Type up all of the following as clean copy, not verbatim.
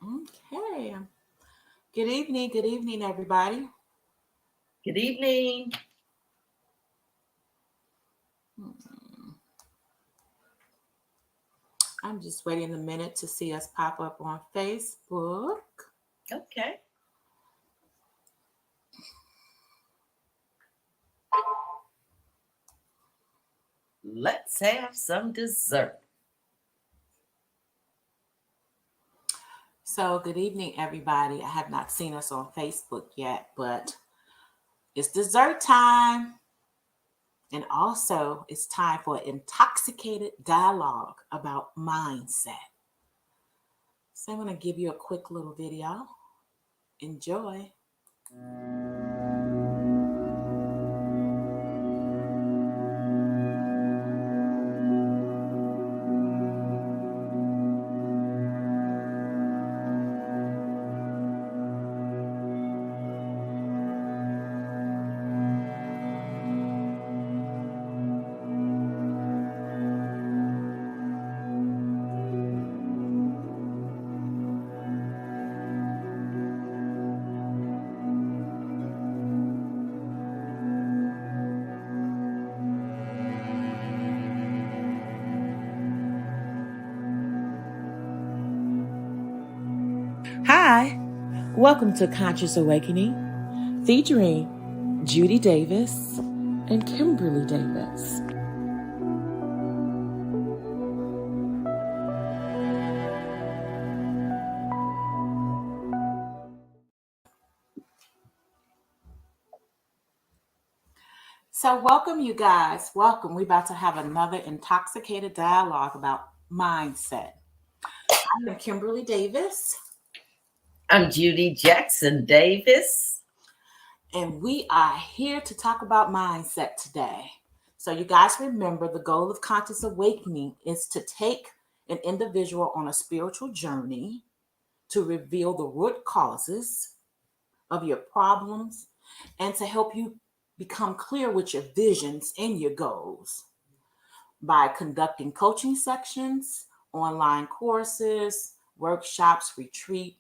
Okay. Good evening, everybody. Good evening. Hmm, I'm just waiting a minute to see us pop up on Facebook. Okay. Let's have some dessert. So, good evening, everybody. I have not seen us on Facebook yet, but it's dessert time. And also, it's time for intoxicated dialogue about mindset. So, I'm going to give you a quick little video. Enjoy. Hi, welcome to Conscious Awakening, featuring Judy Davis and Kimberly Davis. So, welcome, you guys. Welcome. We're about to have another intoxicated dialogue about mindset. I'm Kimberly Davis, I'm Judy Jackson Davis. and we are here to talk about mindset today. So, you guys remember the goal of conscious awakening is to take an individual on a spiritual journey to reveal the root causes of your problems and to help you become clear with your visions and your goals by conducting coaching sections, online courses, workshops, retreat.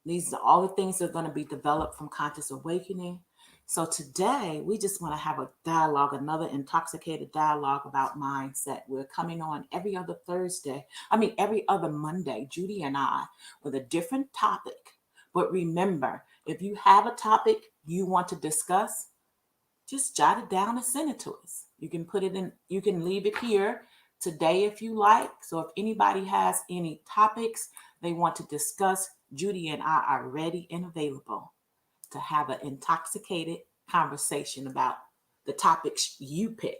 These are all the things that are going to be developed from Conscious Awakening. So today, we just want to have a dialogue, another intoxicated dialogue about mindset. We're coming on every other every other Monday, Judy and I, with a different topic. But remember, if you have a topic you want to discuss, just jot it down and send it to us. You can put it in, you can leave it here today if you like. So if anybody has any topics they want to discuss, Judy and I are ready and available to have an intoxicated conversation about the topics you pick.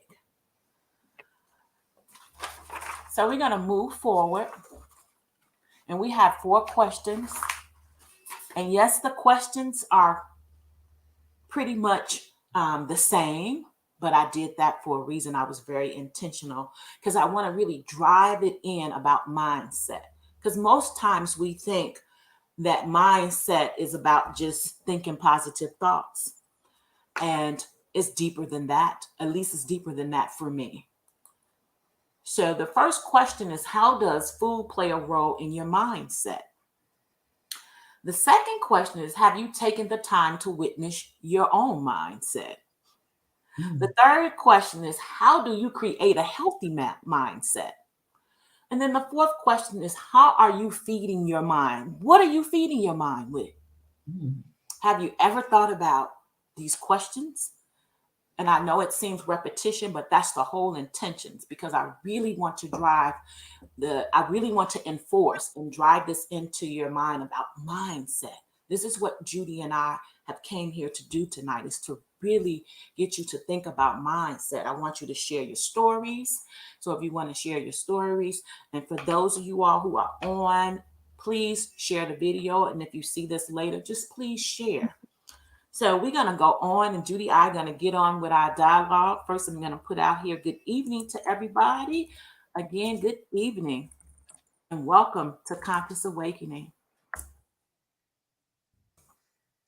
So we're going to move forward, and we have 4 questions. And yes, the questions are pretty much the same, but I did that for a reason. I was very intentional because I want to really drive it in about mindset. Because most times we think that mindset is about just thinking positive thoughts, and it's deeper than that. At least it's deeper than that for me. So the first question is, how does food play a role in your mindset? The second question is, have you taken the time to witness your own mindset? The Mm. third question is, how do you create a healthy mindset? And then the fourth question is, how are you feeding your mind? What are you feeding your mind with? Mm. Have you ever thought about these questions? And I know it seems repetition, but that's the whole intentions, because I really want to enforce and drive this into your mind about mindset. This is what Judy and I have came here to do tonight, is to really get you to think about mindset. I want you to share your stories. So if you want to share your stories, and for those of you all who are on, please share the video. And if you see this later, just please share. So we're going to go on, and Judy and I are going to get on with our dialogue. First, I'm going to put out here, good evening to everybody. Again, good evening and welcome to Conscious Awakening.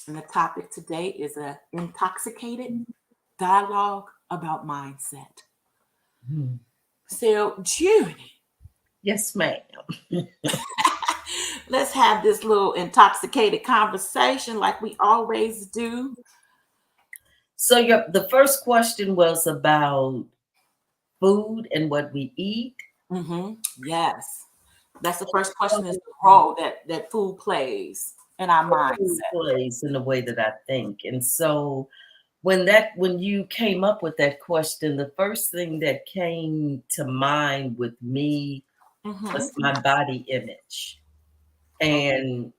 And the topic today is a intoxicated dialogue about mindset. Mm. So, Judy, Yes, ma'am. Let's have this little intoxicated conversation like we always do. So the first question was about food and what we eat. Yes. That's the first question, is the role that food plays in our Food mindset. plays in the way that I think. And so when you came up with that question, the first thing that came to mind with me was Mm-hmm. my body image. And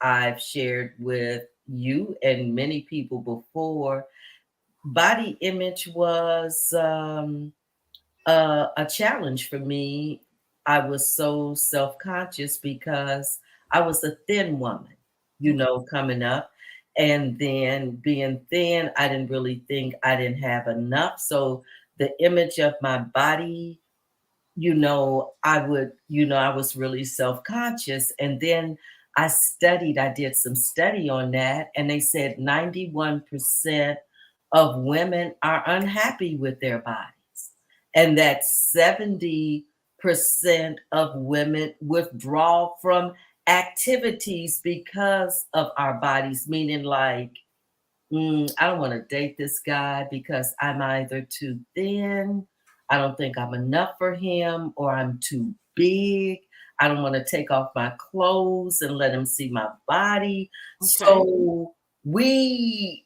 I've shared with you and many people before, body image was a challenge for me. I was so self-conscious because I was a thin woman, Okay. coming up. And then being thin, I didn't really think I didn't have enough. So the image of my body, I was really self-conscious. And then I did some study on that, and they said 91% of women are unhappy with their bodies, and that 70% of women withdraw from activities because of our bodies, meaning like, I don't want to date this guy because I'm either too thin, I don't think I'm enough for him, or I'm too big. I don't want to take off my clothes and let him see my body. Okay. So we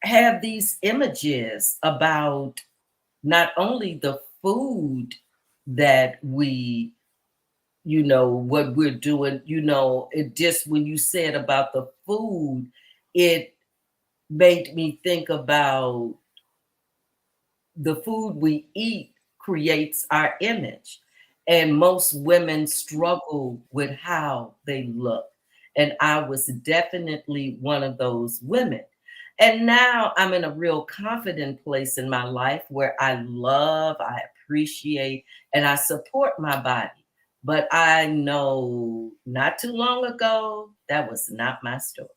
have these images about not only the food that what we're doing, it just, when you said about the food, it made me think about the food we eat creates our image. And most women struggle with how they look. And I was definitely one of those women. And now I'm in a real confident place in my life where I love, I appreciate, and I support my body. But I know not too long ago, that was not my story.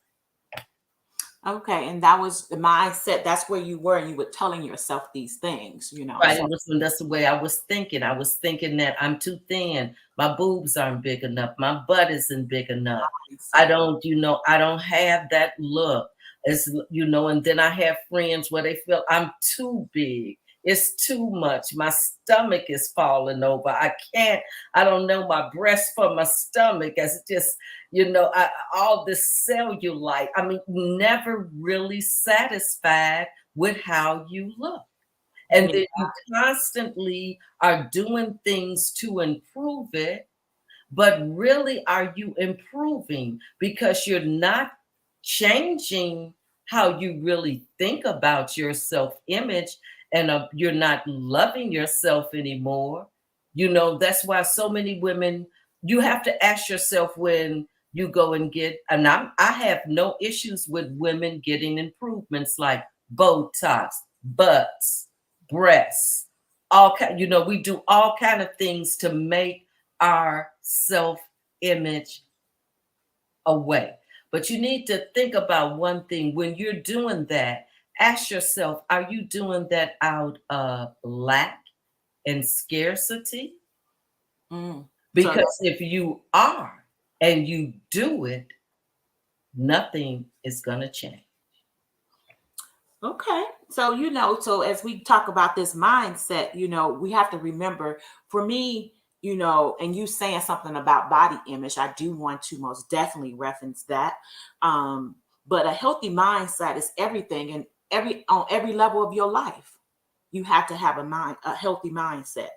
Okay. And that was the mindset. That's where you were, and you were telling yourself these things, Right, So that's the way I was thinking. I was thinking that I'm too thin. My boobs aren't big enough. My butt isn't big enough. mindset. I don't have that look. And then I have friends where they feel I'm too big. It's too much. My stomach is falling over. I don't know my breast from my stomach. As just, all this cellulite. I mean, never really satisfied with how you look. And Yeah. then you constantly are doing things to improve it, but really, are you improving? Because you're not changing how you really think about your self image, and you're not loving yourself anymore. That's why so many women, you have to ask yourself when you go and get, and I have no issues with women getting improvements like Botox, butts, breasts, we do all kind of things to make our self image away. But you need to think about one thing when you're doing that. Ask yourself, are you doing that out of lack and scarcity? Mm. So Because if you are and you do it, nothing is going to change. okay. So, so as we talk about this mindset, we have to remember, for me, and you saying something about body image, I do want to most definitely reference that. Um, but a healthy mindset is everything, and on every level of your life. You have to have a healthy mindset.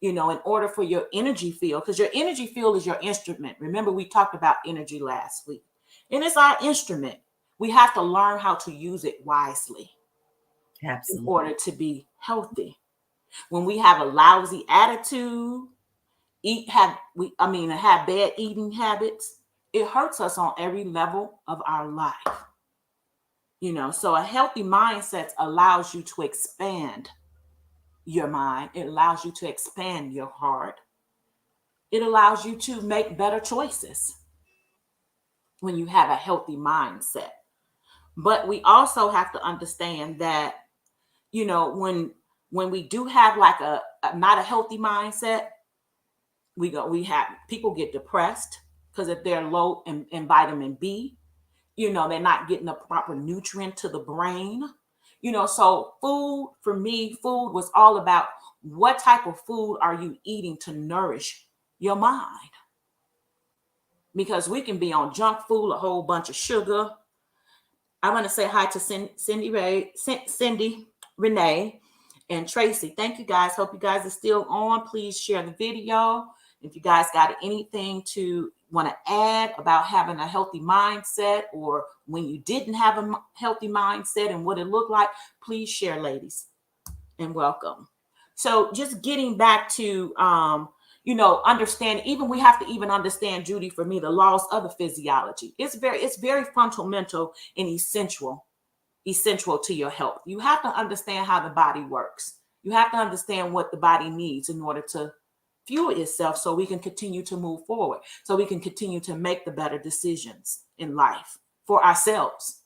In order for your energy field, because your energy field is your instrument. Remember, we talked about energy last week, and it's our instrument. We have to learn how to use it wisely in Absolutely. order to be healthy. When we have a lousy attitude, have bad eating habits, it hurts us on every level of our life. So a healthy mindset allows you to expand your mind. It allows you to expand your heart. It allows you to make better choices when you have a healthy mindset. But we also have to understand that, when we do have like a not a healthy mindset, we have people get depressed, because if they're low in vitamin B, they're not getting the proper nutrient to the brain. So food, for me, food was all about what type of food are you eating to nourish your mind? Because we can be on junk food, a whole bunch of sugar. I want to say hi to Cindy, Renee, and Tracy. Thank you guys. Hope you guys are still on. Please share the video. If you guys got anything to want to add about having a healthy mindset, or when you didn't have a healthy mindset and what it looked like, please share, ladies, and welcome. So just getting back to understand, even we have to even understand, Judy, for me, the laws of the physiology. It's very fundamental and essential to your health. You have to understand how the body works. You have to understand what the body needs in order to fuel itself, so we can continue to move forward, so we can continue to make the better decisions in life for ourselves.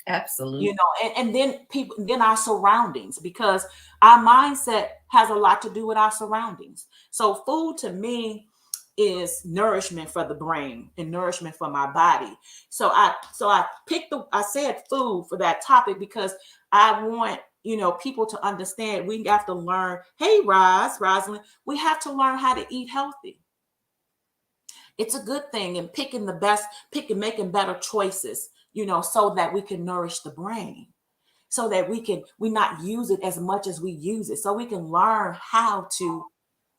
Absolutely. And then then our surroundings, because our mindset has a lot to do with our surroundings. So food to me is nourishment for the brain and nourishment for my body. I said food for that topic because I want people to understand we have to learn. Hey, Rosalind, we have to learn how to eat healthy. It's a good thing, and making better choices, so that we can nourish the brain, so that we not use it as much as we use it, so we can learn how to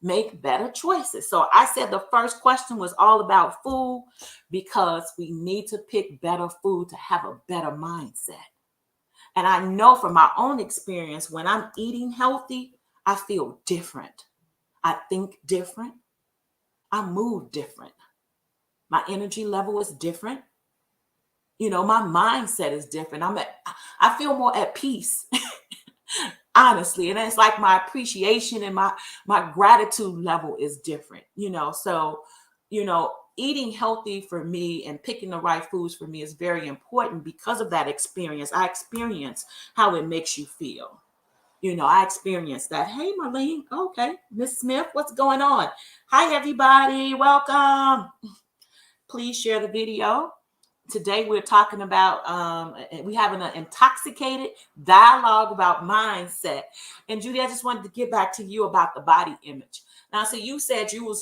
make better choices. So I said the first question was all about food, because we need to pick better food to have a better mindset. And I know from my own experience, when I'm eating healthy, I feel different. I think different. I move different. My energy level is different. My mindset is different. I feel more at peace, honestly. And it's like my appreciation and my gratitude level is different, So, eating healthy for me and picking the right foods for me is very important because of that experience. I experience how it makes you feel. I experienced that. Hey, Marlene. Okay. Miss Smith, what's going on? Hi, everybody. Welcome. Please share the video. Today we're talking about we having an intoxicated dialogue about mindset. And Judy, I just wanted to get back to you about the body image. Now, so you said your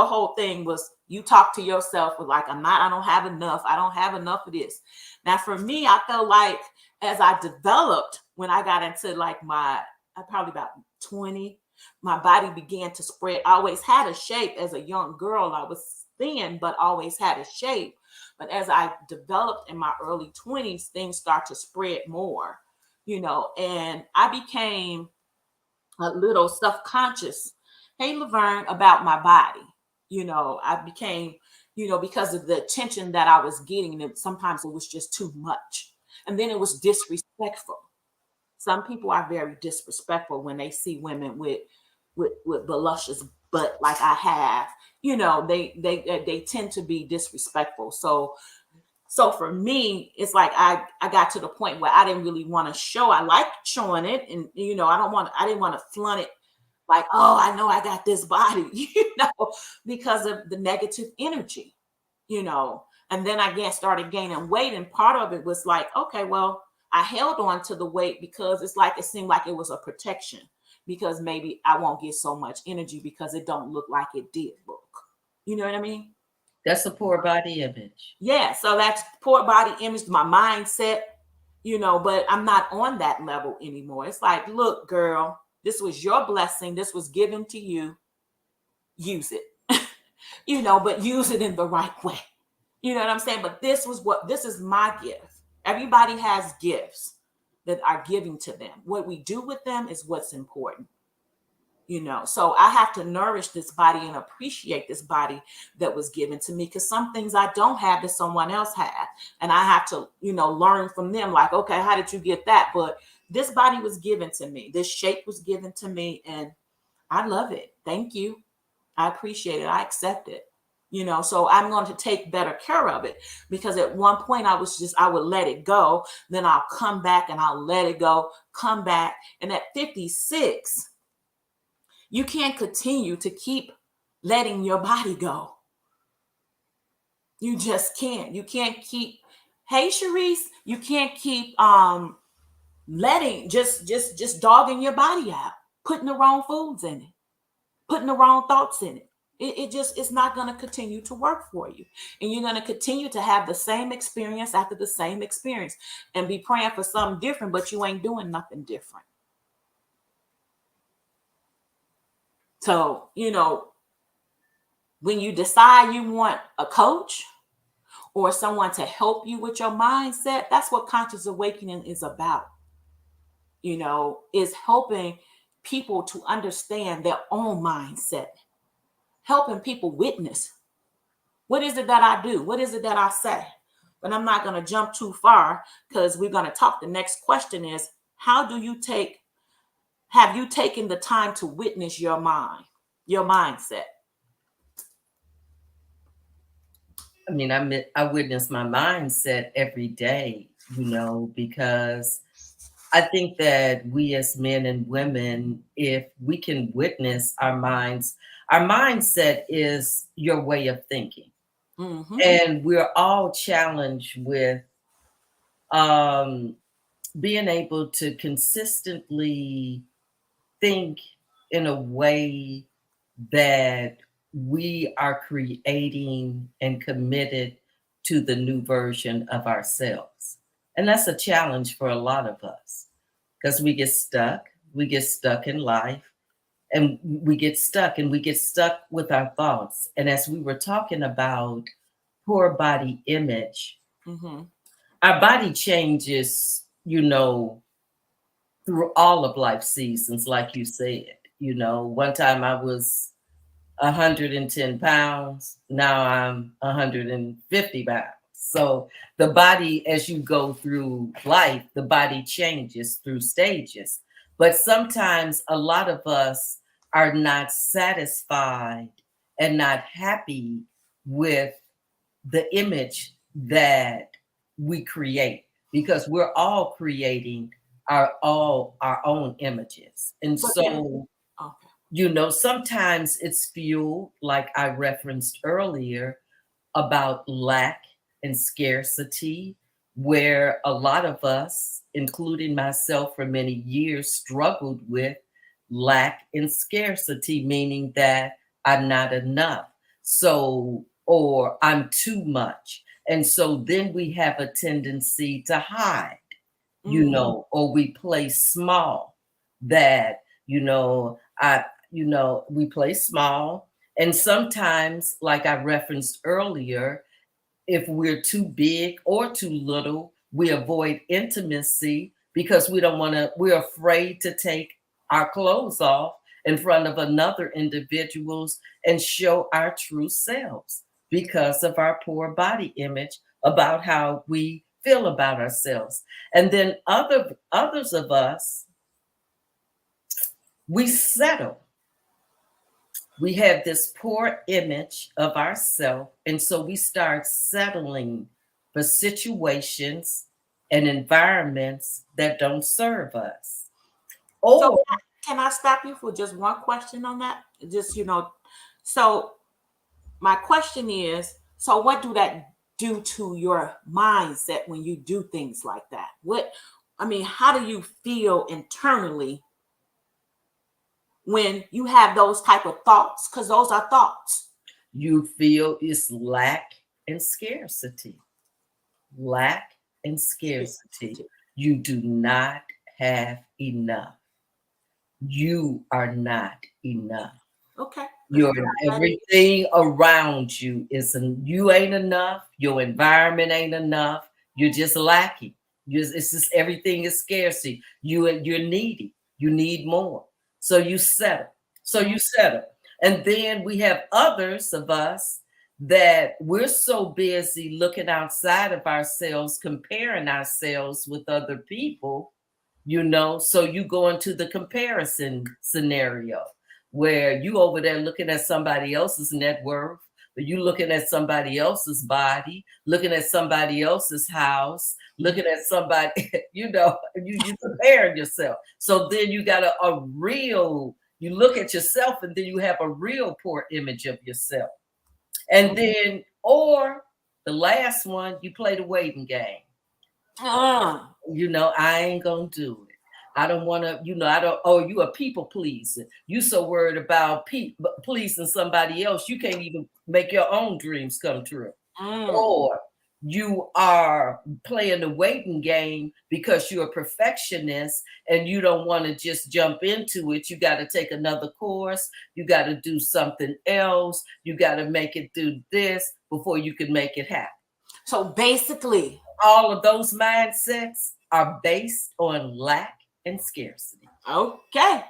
whole thing was you talk to yourself with like, I don't have enough. I don't have enough of this. Now, for me, I felt like as I developed, when I got into like probably about 20, my body began to spread. I always had a shape as a young girl. I was thin, but always had a shape. But as I developed in my early 20s, things start to spread more, and I became a little self-conscious. Hey, Laverne, about my body. I became, because of the attention that I was getting, and sometimes it was just too much. And then it was disrespectful. Some people are very disrespectful when they see women with voluptuous butt like I have. They tend to be disrespectful. So for me, it's like I got to the point where I didn't really want to show. I liked showing it, and I didn't want to flaunt it like, oh, I know I got this body, because of the negative energy, And then I started gaining weight, and part of it was like, okay, well, I held on to the weight because it's like it seemed like it was a protection, because maybe I won't get so much energy because it don't look like it did look. You know what I mean? That's a poor body image. Yeah, so that's poor body image, my mindset, but I'm not on that level anymore. It's like, look, girl, this was your blessing. This was given to you. Use it, but use it in the right way. You know what I'm saying? But this is my gift. Everybody has gifts that are given to them. What we do with them is what's important. So I have to nourish this body and appreciate this body that was given to me, because some things I don't have that someone else had, and I have to learn from them, like, okay, how did you get that? But this body was given to me, this shape was given to me, and I love it. Thank you. I appreciate it. I accept it. So I'm going to take better care of it, because at one point I would let it go, then I'll come back and I'll let it go, come back, and at 56 you can't continue to keep letting your body go. You just can't. You can't keep. Hey, Sharice, you can't keep letting just dogging your body out, putting the wrong foods in it, putting the wrong thoughts in it. It just it's not going to continue to work for you, and you're going to continue to have the same experience after the same experience, and be praying for something different, but you ain't doing nothing different. So when you decide you want a coach or someone to help you with your mindset, that's what conscious awakening is about. Is helping people to understand their own mindset, helping people witness what is it that I do, what is it that I say. But I'm not going to jump too far because we're going to talk. The next question is, how do you have you taken the time to witness your mind, your mindset? I mean, I witness my mindset every day, because I think that we as men and women, if we can witness our minds, our mindset is your way of thinking. Mm-hmm. And we're all challenged with um, being able to consistently think in a way that we are creating and committed to the new version of ourselves. And that's a challenge for a lot of us because we get stuck. We get stuck in life and we get stuck with our thoughts. And as we were talking about poor body image, Mm-hmm. our body changes, through all of life seasons, like you said. One time I was 110 pounds. Now I'm 150 pounds. So the body, as you go through life, the body changes through stages. But sometimes a lot of us are not satisfied and not happy with the image that we create because we're all creating our own images. And But can so okay. sometimes it's fueled, like I referenced earlier, about lack and scarcity, where a lot of us, including myself for many years, struggled with lack and scarcity, meaning that I'm not enough. So, or I'm too much. And so then we have a tendency to hide, Mm-hmm. or we play small that, we play small. And sometimes, like I referenced earlier, if we're too big or too little, we avoid intimacy because we're afraid to take our clothes off in front of another individuals and show our true selves because of our poor body image about how we feel about ourselves. And then others of us, we settle. We have this poor image of ourselves, and so we start settling for situations and environments that don't serve us. So Or can I stop you for just one question on that? Just so my question is, so what do that do to your mindset when you do things like that? How do you feel internally when you have those type of thoughts? Because those are thoughts. you feel it's lack and scarcity. Lack and scarcity. Scarcity. You do not have enough. You are not enough. Okay, let's Your dive right in. everything around you you ain't enough. Your environment ain't enough. You're just lacking. It's just everything is scarcity. You're needy. You need more. So you settle. So Mhm. you settle. And then we have others of us that we're so busy looking outside of ourselves, comparing ourselves with other people, so you go into the comparison scenario where you over there looking at somebody else's net worth, or you looking at somebody else's body, looking at somebody else's house, looking at somebody, you comparing yourself. So then you got you look at yourself and then you have a real poor image of yourself. And Mhm. then, or The last one, you play the waiting game. Uh, I ain't gonna do it. I don't want to, I don't. Oh, you a people pleaser. You so worried about pleasing somebody else, you can't even make your own dreams come true. mm. Or you are playing the waiting game because you're a perfectionist and you don't want to just jump into it. You got to take another course. You got to do something else. You got to make it do this before you can make it happen. So basically, All of those mindsets are based on lack and scarcity. okay.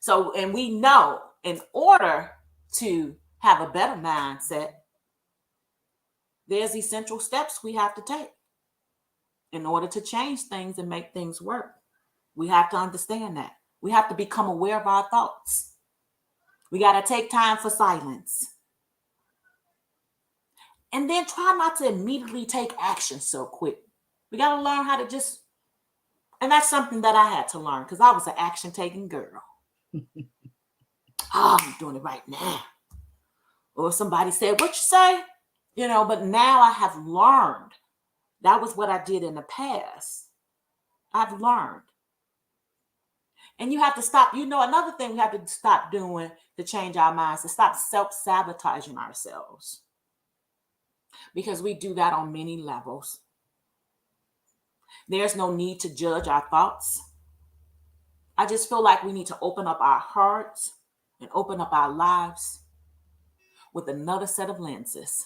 So, and we know in order to have a better mindset, there's essential steps we have to take in order to change things and make things work. We have to understand that. We have to become aware of our thoughts. We got to take time for silence. And then try not to immediately take action so quick. We got to learn how to just, and that's something that I had to learn because I was an action taking girl. Oh, I'm doing it right now. Or somebody said, "What you say?" But now I have learned. That was what I did in the past. I've learned. And you have to stop. Another thing we have to stop doing to change our minds is stop self-sabotaging ourselves. Because we do that on many levels. There's no need to judge our thoughts. I just feel like we need to open up our hearts and open up our lives with another set of lenses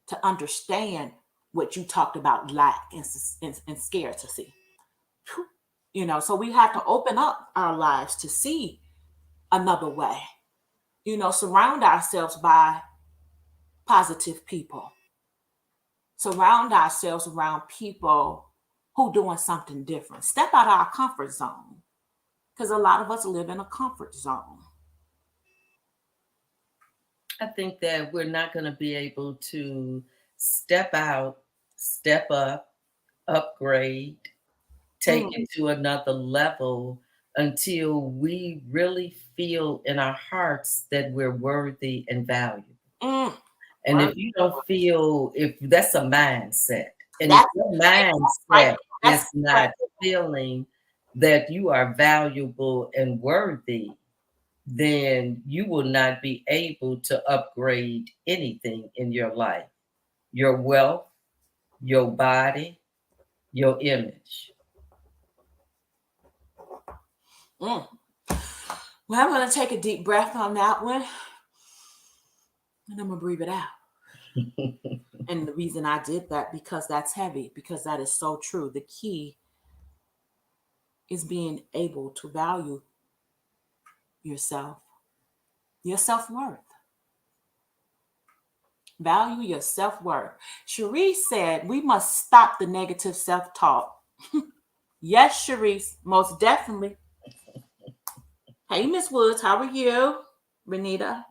to understand what you talked about, lack and scarcity. So we have to open up our lives to see another way. Surround ourselves by positive people. Surround ourselves around people who doing something different. Step out of our comfort zone because a lot of us live in a comfort zone. I think that we're not going to be able to step out, step up, upgrade, take Mm, it to another level until we really feel in our hearts that we're worthy and valuable. mm. And Word. if you don't feel, if that's a mindset, and if That's your right. mindset That's is right. not feeling that you are valuable and worthy, then you will not be able to upgrade anything in your life, your wealth, your body, your image. Mm. Well, I'm going to take a deep breath on that one, and I'm going to breathe it out. And the reason I did that because that's heavy, because that is so true. The key is being able to value yourself, your self worth. Value your self worth. Cherise said we must stop the negative self talk. Yes, Cherise, most definitely. Hey, Miss Woods, how are you? Renita.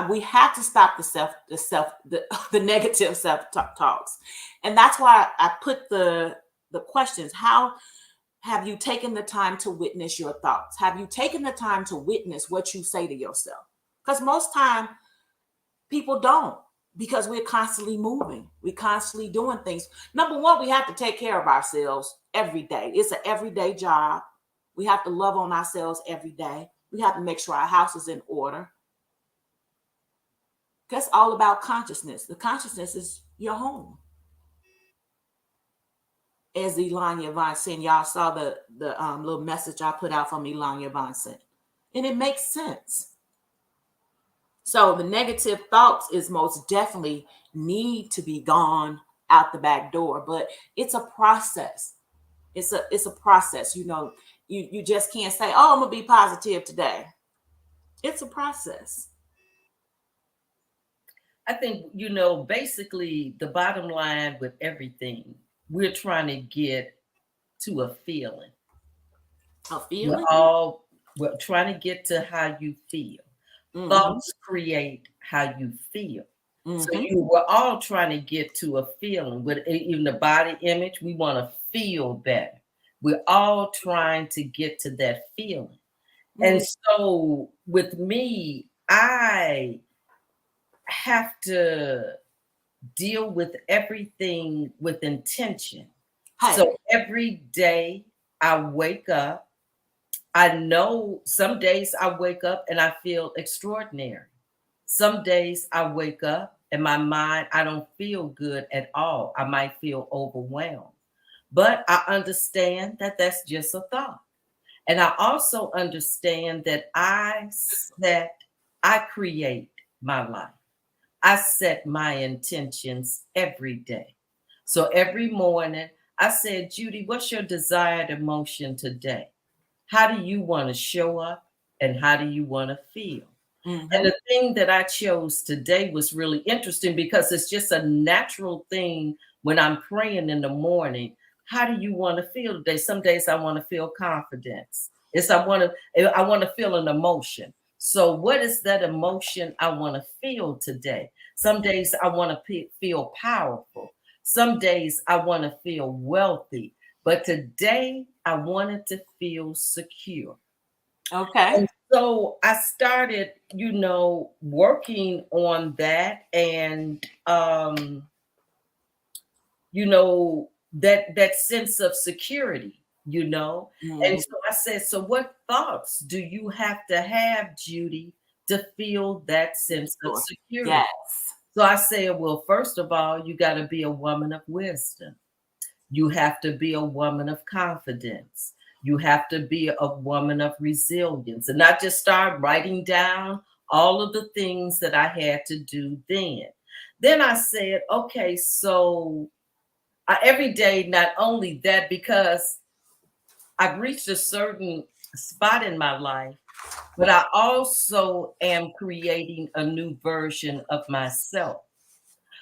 We have to stop the negative self talks, and that's why I put the questions. How have you taken the time to witness your thoughts? Have you taken the time to witness what you say to yourself? Because most time people don't, because we're constantly moving, we're constantly doing things. Number one, we have to take care of ourselves every day. It's an everyday job. We have to love on ourselves every day. We have to make sure our house is in order. That's all about consciousness. The consciousness is your home. As Elanya Von said, y'all saw the little message I put out from Elanya Von said, and it makes sense. So the negative thoughts is most definitely need to be gone out the back door, but it's a process. It's a process. You just can't say, "Oh, I'm gonna be positive today." It's a process. I think, basically the bottom line with everything, we're trying to get to a feeling. A We're feeling. all we're trying to get to how you feel. Mm-hmm. Thoughts create how you feel. So Mm-hmm. we're all trying to get to a feeling. With even the body image, we want to feel better. We're all trying to get to that feeling. And Mm-hmm. so with me, I have to deal with everything with intention. Hey. So every day I wake up, I know some days I wake up and I feel extraordinary. Some days I wake up and my mind, I don't feel good at all. I might feel overwhelmed. But I understand that that's just a thought. And I also understand that I create my life. I set my intentions every day. So every morning, I said, Judy, what's your desired emotion today? How do you want to show up and how do you want to feel? And Mm-hmm. the thing that I chose today was really interesting because it's just a natural thing when I'm praying in the morning. How do you want to feel today? Some days I want to feel confidence. I want to feel an emotion. So what is that emotion I want to feel today? Some days I want to feel powerful. Some days I want to feel wealthy. But today I wanted to feel secure. Okay. And so I started, working on that and that sense of security, And Mm-hmm. so I said, so what thoughts do you have to have, Judy, to feel that sense of Sure. security? Yes. So I said, well, first of all, you got to be a woman of wisdom. You have to be a woman of confidence. You have to be a woman of resilience. And I just started writing down all of the things that I had to do then. Then I said, okay, so every day, not only that, because I've reached a certain spot in my life, but I also am creating a new version of myself.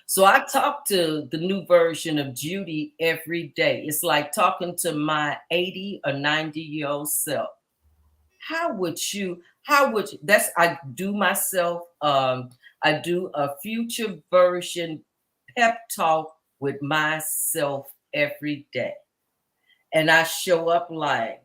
So I talk to the new version of Judy every day. It's like talking to my 80 or 90-year-old self. That's I do myself, I do a future version pep talk with myself every day. And I show up like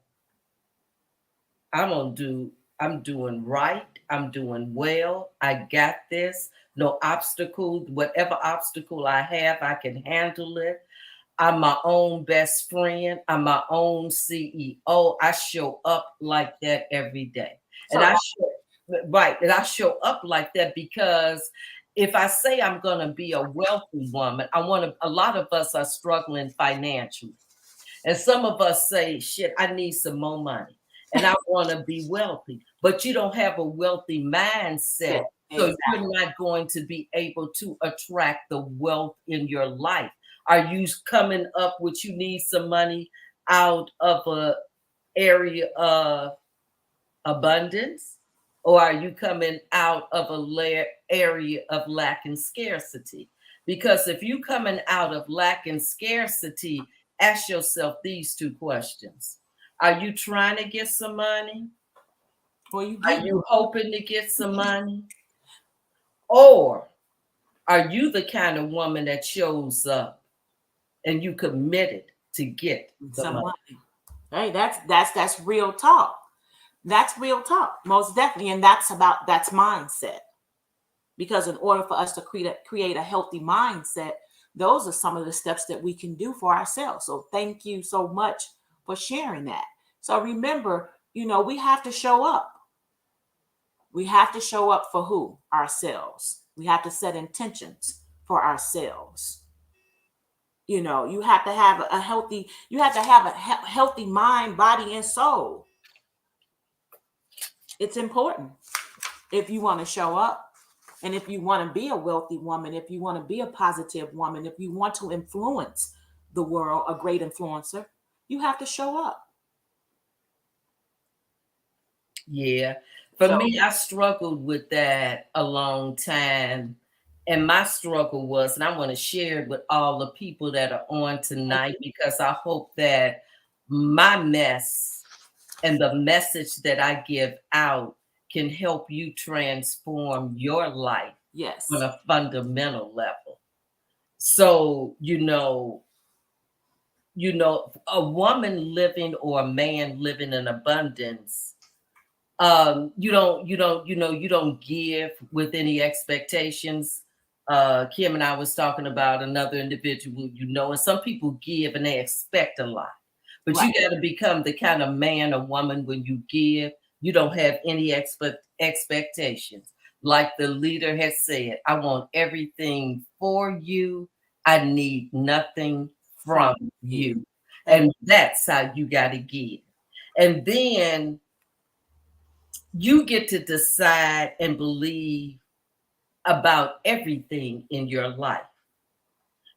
I'm gonna do, I'm doing right, I'm doing well, I got this. No obstacle, whatever obstacle I have, I can handle it. I'm my own best friend. I'm my own CEO. I show up like that every day. And So and I show up like that because if I say I'm going to be a wealthy woman, a lot of us are struggling financially. And some of us say, shit, I need some more money and I want to be wealthy, but you don't have a wealthy yeah, mindset. So exactly. you're not going to be able to attract the wealth in your life. Are you coming up with you need some money out of a area of abundance? Or are you coming out of a area of lack and scarcity? Because if you coming out of lack and scarcity, ask yourself these two questions. Are you trying to get some money? Well, you Are getting you hoping to get some money? Or are you the kind of woman that shows up and you committed to get the some money? money. Hey, that's real talk. That's real talk, most definitely, and that's mindset. Because in order for us to create a healthy mindset, those are some of the steps that we can do for ourselves. So thank you so much for sharing that. So remember, we have to show up. We have to show up for who? Ourselves. We have to set intentions for ourselves. You have to have a healthy, healthy mind, body, and soul. It's important if you want to show up. And if you want to be a wealthy woman, if you want to be a positive woman, if you want to influence the world, a great influencer, you have to show up. Yeah. For So, me, I struggled with that a long time. And my struggle was, and I want to share it with all the people that are on tonight because I hope that my mess and the message that I give out can help you transform your life on yes, a fundamental level. So, a woman living or a man living in abundance, you don't give with any expectations. Kim and I was talking about another individual, and some people give and they expect a lot. But Right. you got to become the kind of man or woman when you give, you don't have any expectations. Like the leader has said, I want everything for you. I need nothing From from you. you. Thank And that's how you got to give. And then you get to decide and believe about everything in your life.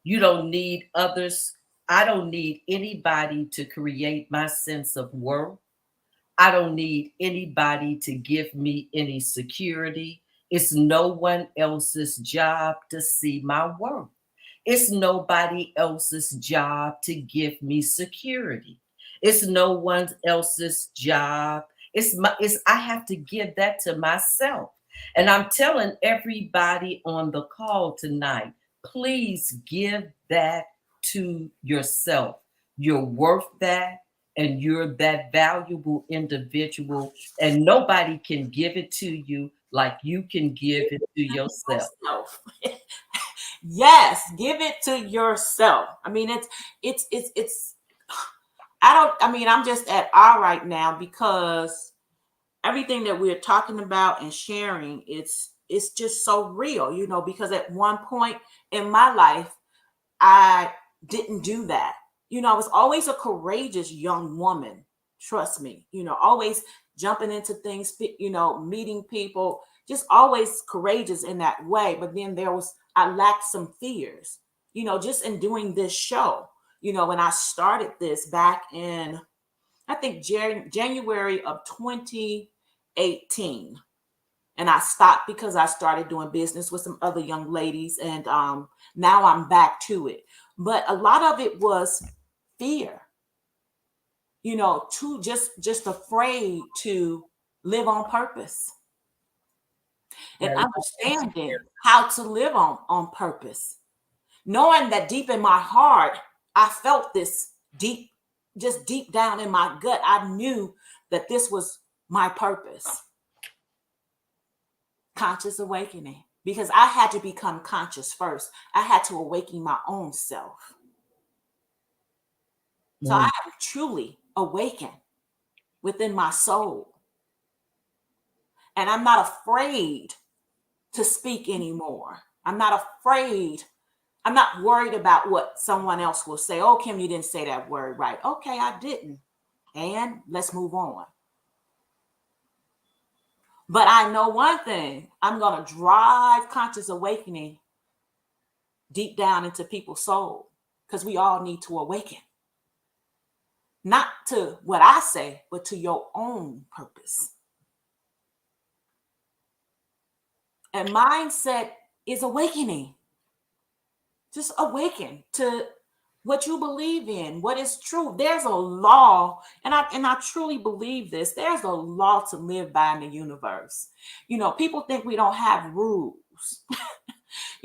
You don't need others. I don't need anybody to create my sense of worth. I don't need anybody to give me any security. It's no one else's job to see my worth. It's nobody else's job to give me security. It's no one else's job. It's I have to give that to myself. And I'm telling everybody on the call tonight, please give that to yourself. You're worth that, and you're that valuable individual, and nobody can give it to you like you can give it to yourself. yourself. Yes, give it to yourself. I mean, it's. I don't. I mean, I'm just at R right now because everything that we're talking about and sharing, it's just so real, because at one point in my life, I didn't do that. I was always a courageous young woman. Trust me, always jumping into things, meeting people, just always courageous in that way. But then I lacked some fears, just in doing this show. When I started this back in, I think, January of 2018. And I stopped because I started doing business with some other young ladies, and now I'm back to it. But a lot of it was fear, to just afraid to live on purpose and That is understanding how to live on purpose, knowing that deep in my heart I felt this just deep down in my gut. I knew that this was my purpose. Conscious awakening, because I had to become conscious first. I had to awaken my own self. So I mm, am truly awakened within my soul. And I'm not afraid to speak anymore. I'm not afraid. I'm not worried about what someone else will say. Oh, Kim, you didn't say that word right. Okay, I didn't. And let's move on. But I know one thing, I'm going to drive conscious awakening deep down into people's soul, because we all need to awaken. Not to what I say, but to your own purpose. And mindset is awakening. Just awaken to what you believe in, what is true. There's a law, and I truly believe this. There's a law to live by in the universe. People think we don't have rules.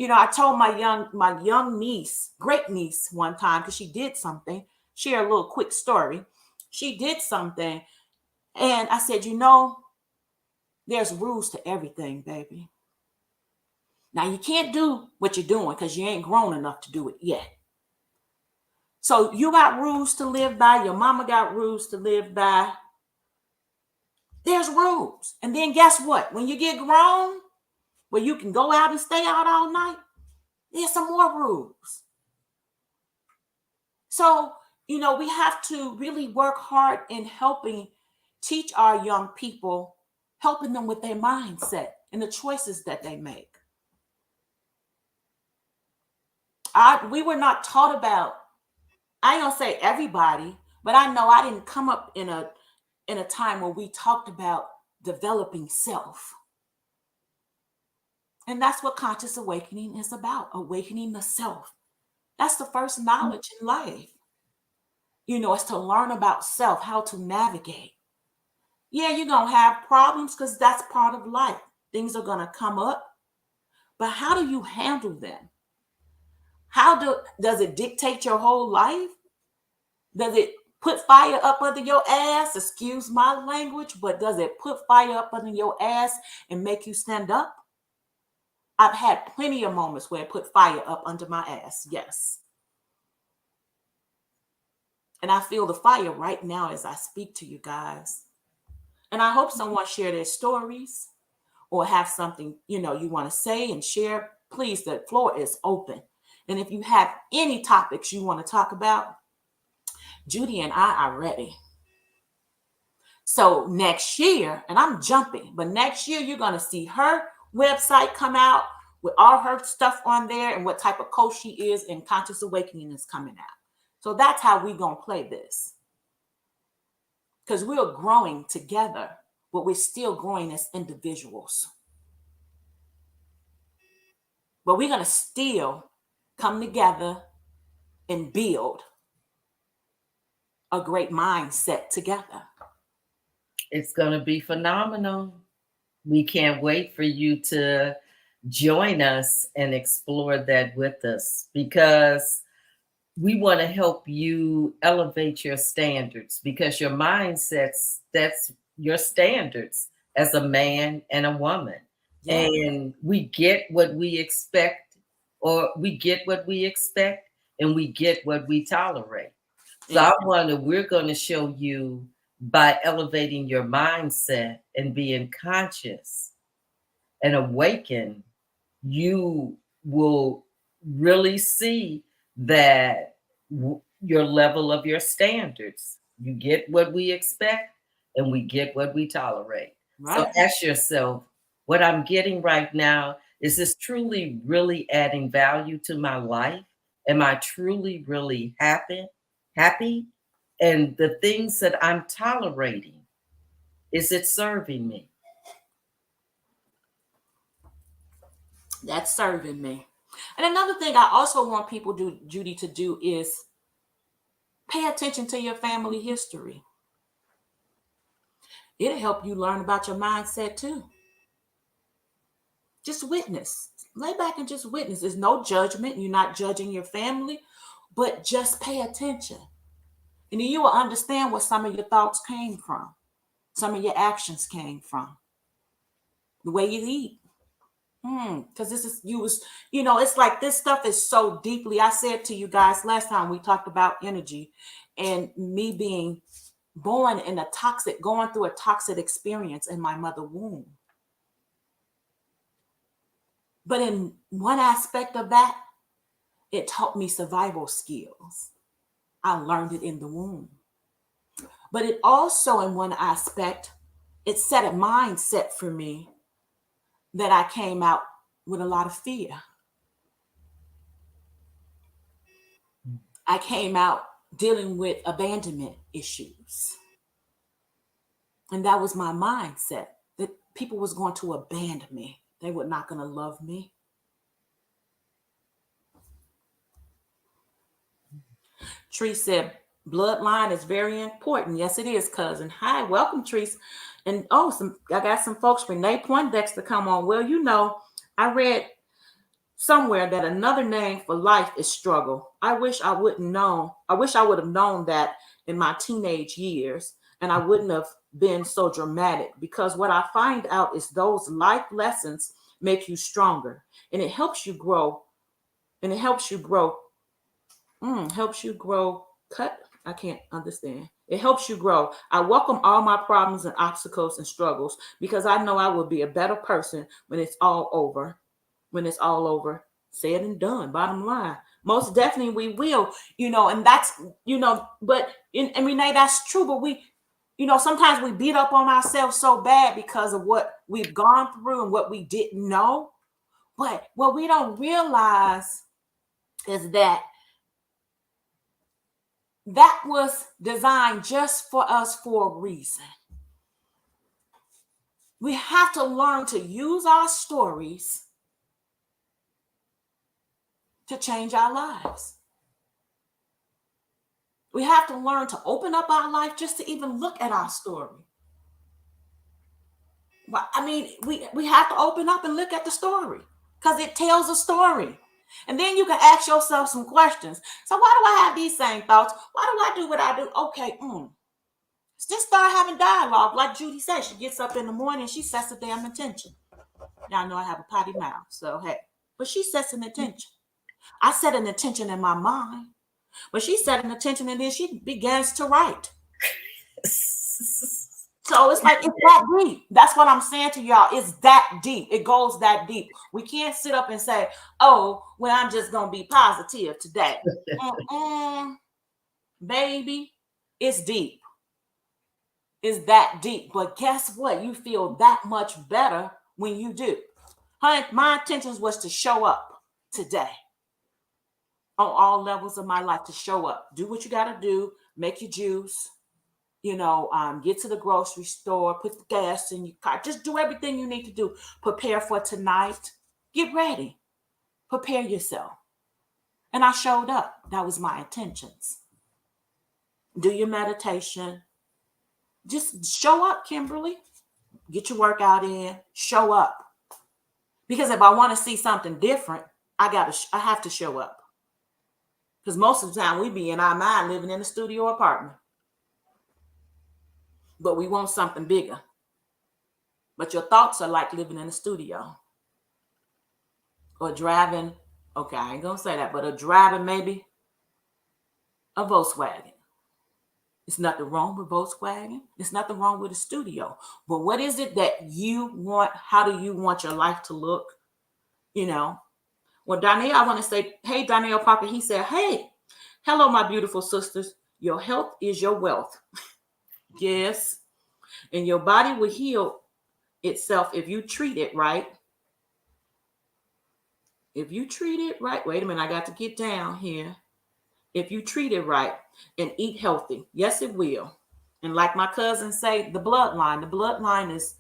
I told my young niece, great niece, one time, because she did something. Share a little quick story. She did something, and I said, there's rules to everything, baby. Now you can't do what you're doing because you ain't grown enough to do it yet. So you got rules to live by. Your mama got rules to live by. There's rules. And then guess what? When you get grown, where you can go out and stay out all night, there's some more rules. So, we have to really work hard in helping teach our young people, helping them with their mindset and the choices that they make. We were not taught about, I ain't gonna say everybody, but I know I didn't come up in a time where we talked about developing self. And that's what conscious awakening is about, awakening the self. That's the first knowledge in life. It's to learn about self, how to navigate. Yeah, you're going to have problems because that's part of life. Things are going to come up. But how do you handle them? Does it dictate your whole life? Does it put fire up under your ass? Excuse my language, but does it put fire up under your ass and make you stand up? I've had plenty of moments where it put fire up under my ass. Yes. And I feel the fire right now as I speak to you guys. And I hope someone share their stories or have something, you want to say and share. Please, the floor is open. And if you have any topics you want to talk about, Judy and I are ready. So next year, and I'm jumping, but next year you're going to see her website come out with all her stuff on there and what type of coach she is, and Conscious Awakening is coming out. So that's how we're going to play this. Because we're growing together, but we're still growing as individuals. But we're going to still come together and build a great mindset together. It's going to be phenomenal. We can't wait for you to join us and explore that with us, because we want to help you elevate your standards, because your mindsets, that's your standards as a man and a woman. Yeah. And we get what we expect, or we get what we expect, and we get what we tolerate. So we're going to show you, by elevating your mindset and being conscious and awakened, you will really see that your level of your standards, you get what we expect and we get what we tolerate. Right. So ask yourself, what I'm getting right now, is this truly really adding value to my life? Am I truly really happy? And the things that I'm tolerating, is it serving me? That's serving me. And another thing I also want people Judy, to do is pay attention to your family history. It'll help you learn about your mindset too. Just witness. Lay back and just witness. There's no judgment. You're not judging your family, but just pay attention. And then you will understand where some of your thoughts came from, some of your actions came from, the way you eat. Because this is it's like this stuff is so deeply. I said to you guys last time we talked about energy and me being born in going through a toxic experience in my mother womb. But in one aspect of that, it taught me survival skills. I learned it in the womb. But it also, in one aspect, it set a mindset for me that I came out with a lot of fear. I came out dealing with abandonment issues. And that was my mindset, that people was going to abandon me. They were not going to love me. Tree said, bloodline is very important. Yes, it is, cousin. Hi, welcome, Trees. And I got some folks, Renee Poindexter, come on. Well, I read somewhere that another name for life is struggle. I wish I would have known that in my teenage years, and I wouldn't have been so dramatic, because what I find out is those life lessons make you stronger, and it helps you grow. And it helps you grow. Helps you grow. Cut. I can't understand. It helps you grow. I welcome all my problems and obstacles and struggles, because I know I will be a better person when it's all over. When it's all over, said and done. Bottom line, most definitely we will. And that's But and Renee, that's true. But sometimes we beat up on ourselves so bad because of what we've gone through and what we didn't know. But what we don't realize is that was designed just for us for a reason. We have to learn to use our stories to change our lives. We have to learn to open up our life just to even look at our story. But we have to open up and look at the story, because it tells a story. And then you can ask yourself some questions. So why do I have these same thoughts? Why do I do what I do? Okay, just start having dialogue. Like Judy said, she gets up in the morning, she sets a damn intention. Y'all know I have a potty mouth, so hey. But she sets an intention. I set an intention in my mind, but she set an intention and then she begins to write. So it's like it's that deep. That's what I'm saying to y'all. It's that deep. It goes that deep. We can't sit up and say, "Oh, well, I'm just gonna be positive today." Mm-mm, baby, it's deep. It's that deep. But guess what? You feel that much better when you do. Honey, my intentions was to show up today on all levels of my life. To show up, do what you got to do, make your juice, get to the grocery store, put the gas in your car, just do everything you need to do. Prepare for tonight. Get ready. Prepare yourself. And I showed up. That was my intentions. Do your meditation. Just show up, Kimberly. Get your workout in. Show up. Because if I want to see something different, I have to show up. Because most of the time we be in our mind living in a studio apartment. But we want something bigger. But your thoughts are like living in a studio. Or driving, okay, I ain't gonna say that, but a driving maybe a Volkswagen. It's nothing wrong with Volkswagen. It's nothing wrong with a studio. But what is it that you want? How do you want your life to look? You know. Well, Danielle, I want to say, hey, Danielle Parker, he said, hey, hello, my beautiful sisters. Your health is your wealth. Yes. And your body will heal itself if you treat it right. If you treat it right, wait a minute, I got to get down here. If you treat it right and eat healthy, yes, it will. And like my cousins say, the bloodline is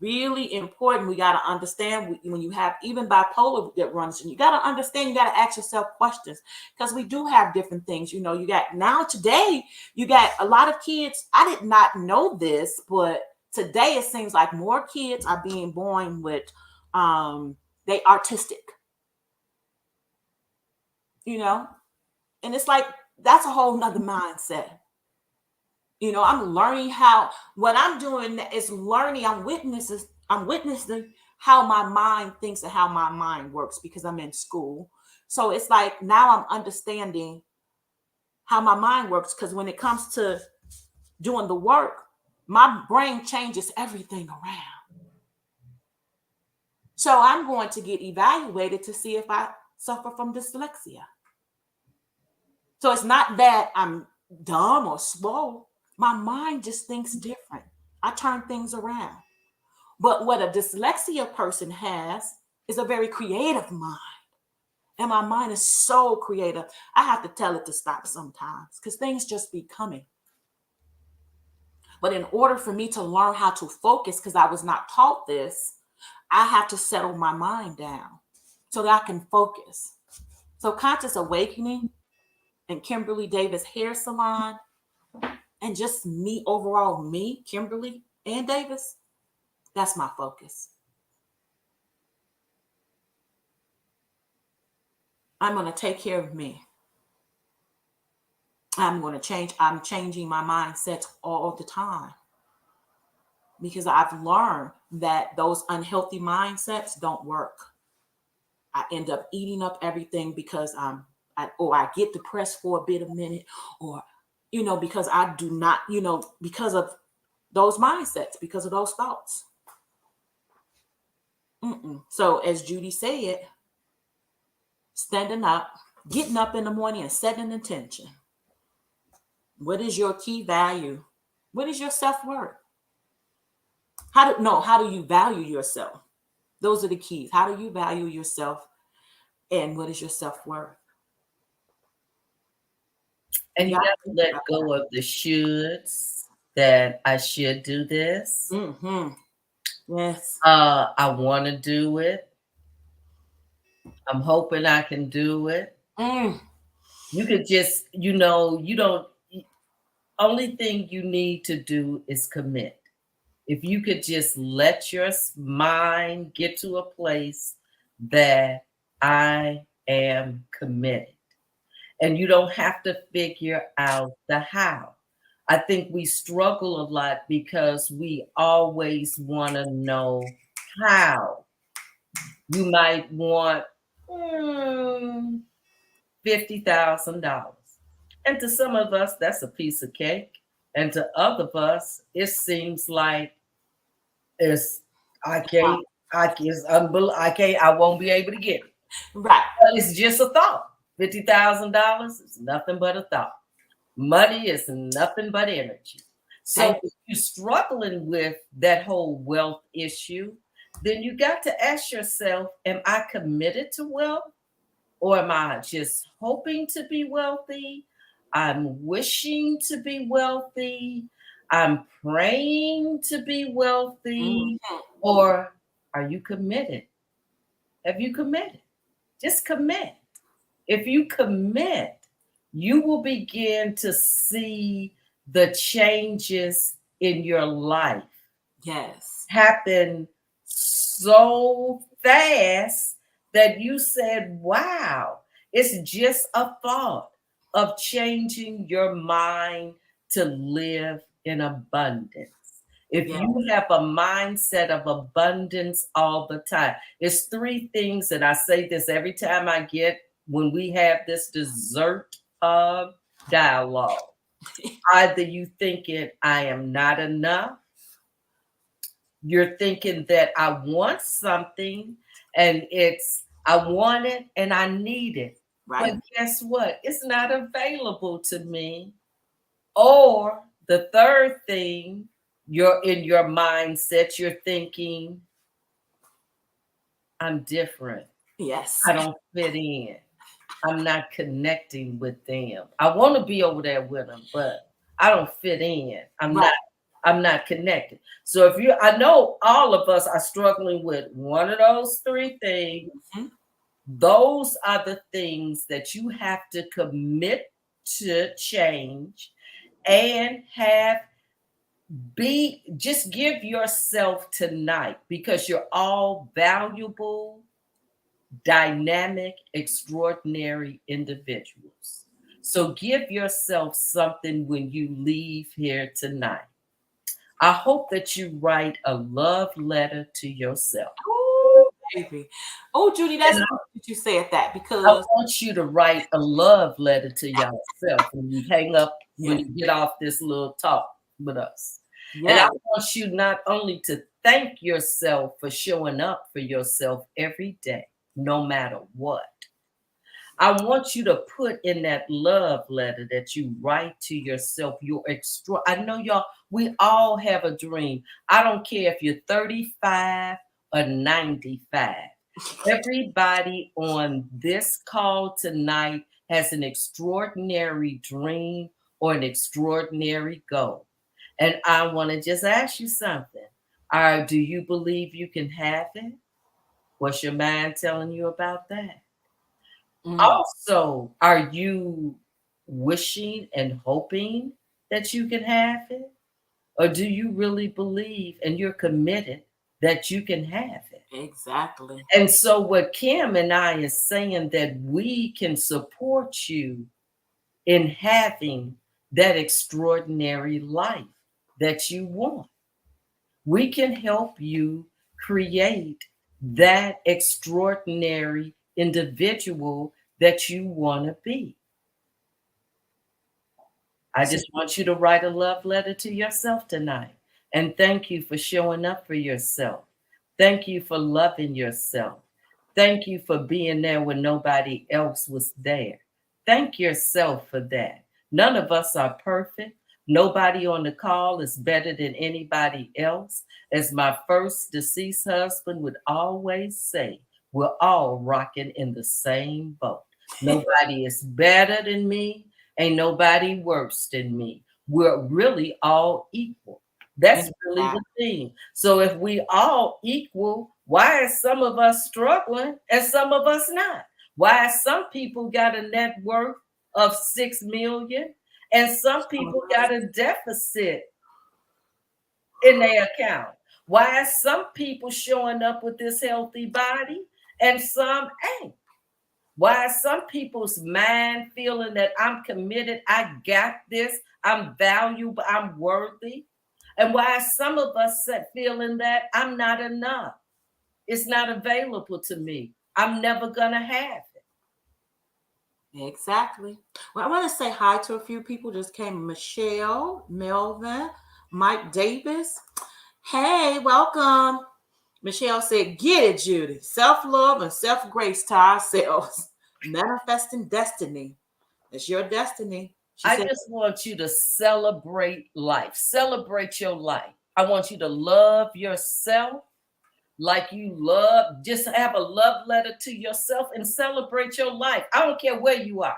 really important. We got to understand when you have even bipolar that runs, and you got to understand, you got to ask yourself questions because we do have different things. You got now today, you got a lot of kids. I did not know this, but today it seems like more kids are being born with, they artistic, you know, and it's like, that's a whole nother mindset. I'm learning how what I'm doing is learning. I'm witnessing how my mind thinks and how my mind works because I'm in school. So it's like now I'm understanding how my mind works because when it comes to doing the work, my brain changes everything around. So I'm going to get evaluated to see if I suffer from dyslexia. So it's not that I'm dumb or slow. My mind just thinks different. I turn things around. But what a dyslexia person has is a very creative mind. And my mind is so creative. I have to tell it to stop sometimes because things just be coming. But in order for me to learn how to focus, because I was not taught this, I have to settle my mind down so that I can focus. So Conscious Awakening and Kimberly Davis Hair Salon and just me overall, me, Kimberly and Davis, that's my focus. I'm going to take care of me. I'm going to change. I'm changing my mindset all the time because I've learned that those unhealthy mindsets don't work. I end up eating up everything because or I get depressed for a bit of minute, or because I do not, because of those mindsets, because of those thoughts. So as Judy said, standing up, getting up in the morning and setting an intention. What is your key value? What is your self-worth? How do you value yourself? Those are the keys. How do you value yourself and what is your self-worth? And you Yeah. got to let go of the shoulds, that I should do this. Mm-hmm. Yes. I want to do it. I'm hoping I can do it. Mm. You could just, you don't, only thing you need to do is commit. If you could just let your mind get to a place that I am committed, and you don't have to figure out the how. I think we struggle a lot because we always want to know how. You might want mm, $50,000. And to some of us, that's a piece of cake. And to other of us, it seems like it's I can't, I can't, I won't be able to get it. Right. But it's just a thought. $50,000 is nothing but a thought. Money is nothing but energy. So Thank you. if you're struggling with that whole wealth issue, then you got to ask yourself, am I committed to wealth? Or am I just hoping to be wealthy? I'm wishing to be wealthy. I'm praying to be Mhm. wealthy. Or are you committed? Have you committed? Just commit. If you commit, you will begin to see the changes in your life Yes. happen so fast that you said, wow, it's just a thought of changing your mind to live in abundance. If Yeah. you have a mindset of abundance all the time, it's three things, and I say this every time I get when we have this dessert dialogue. Either you thinking I am not enough, you're thinking that I want something and I want it and I need it. But Right. guess what? It's not available to me. Or the third thing, you're in your mindset, you're thinking, I'm different. Yes. I don't fit in. I'm not connecting with them. I want to be over there with them, but I don't fit in. Right. I'm not connected. So if you I know all of us are struggling with one of those three things. Mhm. Those are the things that you have to commit to change and have be just give yourself tonight because you're all valuable, dynamic, extraordinary individuals. So give yourself something when you leave here tonight. I hope that you write a love letter to yourself. Oh, baby. Oh, Judy, that's And good that you said that I because want you to write a love letter to yourself when you hang up, when yeah, you get off this little talk with us. And I yeah, want you not only to thank yourself for showing up for yourself every day, no matter what. I want you to put in that love letter that you write to yourself your extra. I know y'all, we all have a dream. I don't care if you're 35 or 95. Everybody on this call tonight has an extraordinary dream or an extraordinary goal. And I want to just ask you something. Do you believe you can have it? What's your mind telling you about that? mm, Also, are you wishing and hoping that you can have it? Or do you really believe and you're committed that you can have it? exactly. And so, what Kim and I is saying that we can support you in having that extraordinary life that you want. We can help you create that extraordinary individual that you want to be. I So, just want you to write a love letter to yourself tonight. And thank you for showing up for yourself. Thank you for loving yourself. Thank you for being there when nobody else was there. Thank yourself for that. None of us are perfect. Nobody on the call is better than anybody else. As my first deceased husband would always say, we're all rocking in the same boat. Nobody is better than me. Ain't nobody worse than me. We're really all equal. That's really exactly. the thing. So if we all equal, why is some of us struggling and some of us not? Why some people got a net worth of 6 million and some people got a deficit in their account? Why is some people showing up with this healthy body and some ain't? Why is some people's mind feeling that I'm committed, I got this, I'm valuable, I'm worthy? And why is some of us feeling that I'm not enough? It's not available to me. I'm never going to have it. Exactly. Well, I want to say hi to a few people. Just came Michelle, Melvin, Mike Davis. Hey, welcome. Michelle said, "Get it, Judy. Self love and self grace to ourselves. Manifesting destiny. It's your destiny." She I said, just want you to celebrate life. Celebrate your life. I want you to love yourself like you love, just have a love letter to yourself and celebrate your life. I don't care where you are.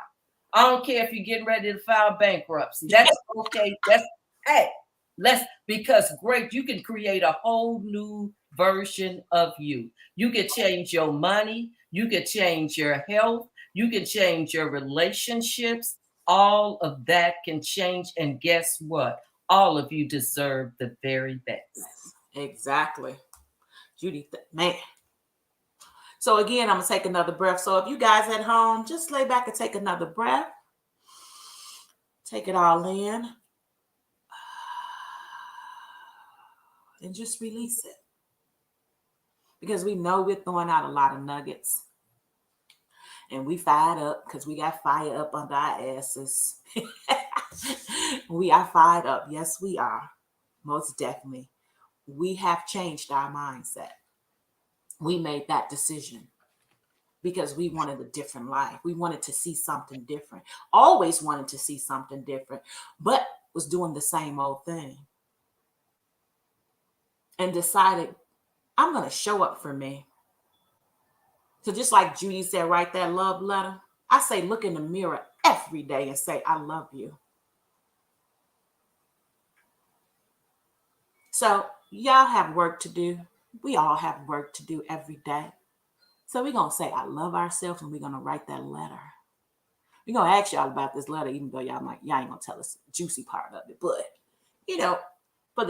I don't care if you're getting ready to file bankruptcy. That's okay. That's, hey, let's, because great, you can create a whole new version of you. You can change your money, you can change your health, you can change your relationships. All of that can change. And guess what? All of you deserve the very best. yes, exactly. Judy, man. So again, I'm gonna take another breath. So if you guys at home, just lay back and take another breath. Take it all in and just release it. Because we know we're throwing out a lot of nuggets. And we fired up because we got fire up under our asses. We are fired up. Yes, we are. Most definitely. We have changed our mindset. We made that decision because we wanted a different life. We wanted to see something different. Always wanted to see something different, but was doing the same old thing. And decided, I'm going to show up for me. So just like Judy said, write that love letter. I say, look in the mirror every day and say, I love you. So y'all have work to do. We all have work to do every day. So we're going to say, I love ourselves, and we're going to write that letter. We're going to ask y'all about this letter, even though y'all ain't going to tell us the juicy part of it. But, you know, we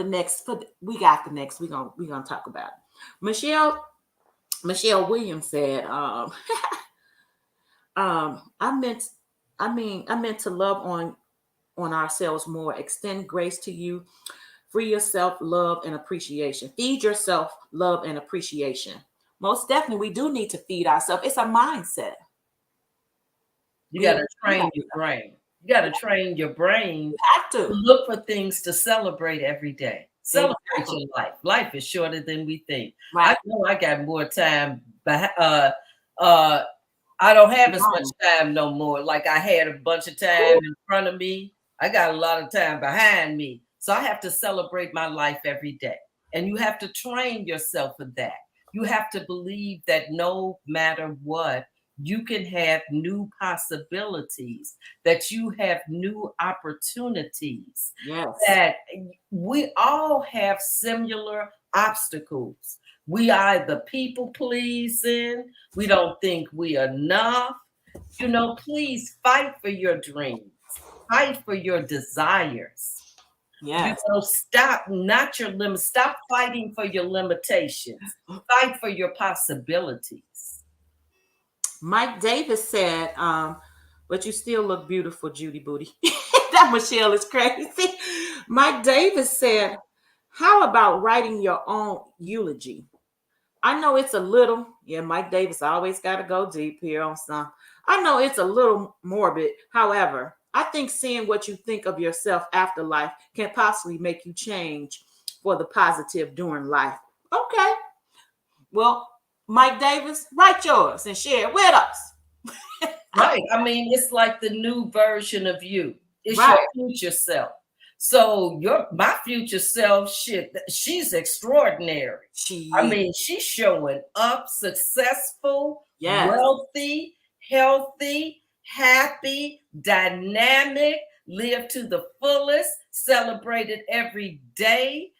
got the next, we're going to talk about it. Michelle Williams said, I meant, I meant to love on ourselves more, extend grace to you, free yourself, love and appreciation. Feed yourself love and appreciation. Most definitely, we do need to feed ourselves. It's a mindset. You We got need to to feed train your ourselves. brain. You got to train your brain We have to to. look for things to celebrate every day. Celebrate Exactly. your life. Life is shorter than we think. I Right. know I got more time, but uh, I don't have as much Wrong. time no more. Like I had a bunch of time in front of me. I got a lot of time behind me. So I have to celebrate my life every day. And you have to train yourself for that. You have to believe that no matter what, you can have new possibilities, that you have new opportunities, Yes. that we all have similar obstacles. We either people pleasing, we don't think we enough. Please fight for your dreams, fight for your desires. Yes. Stop, not your limits, stop fighting for your limitations, fight for your possibilities. Mike Davis said, but you still look beautiful, Judy Booty. That Michelle is crazy. Mike Davis said, how about writing your own eulogy? I know it's a little, yeah, Mike Davis always got to go deep here on some. I know it's a little morbid. However, I think seeing what you think of yourself after life can possibly make you change for the positive during life. Okay. Well, Mike Davis, write yours and share it with us. Right. I mean, it's like the new version of you. It's your Right. future self. So my future self, shit, she's extraordinary. I She, mean, she's showing up, successful, yes, wealthy, healthy, happy, dynamic, live to the fullest, celebrated every day,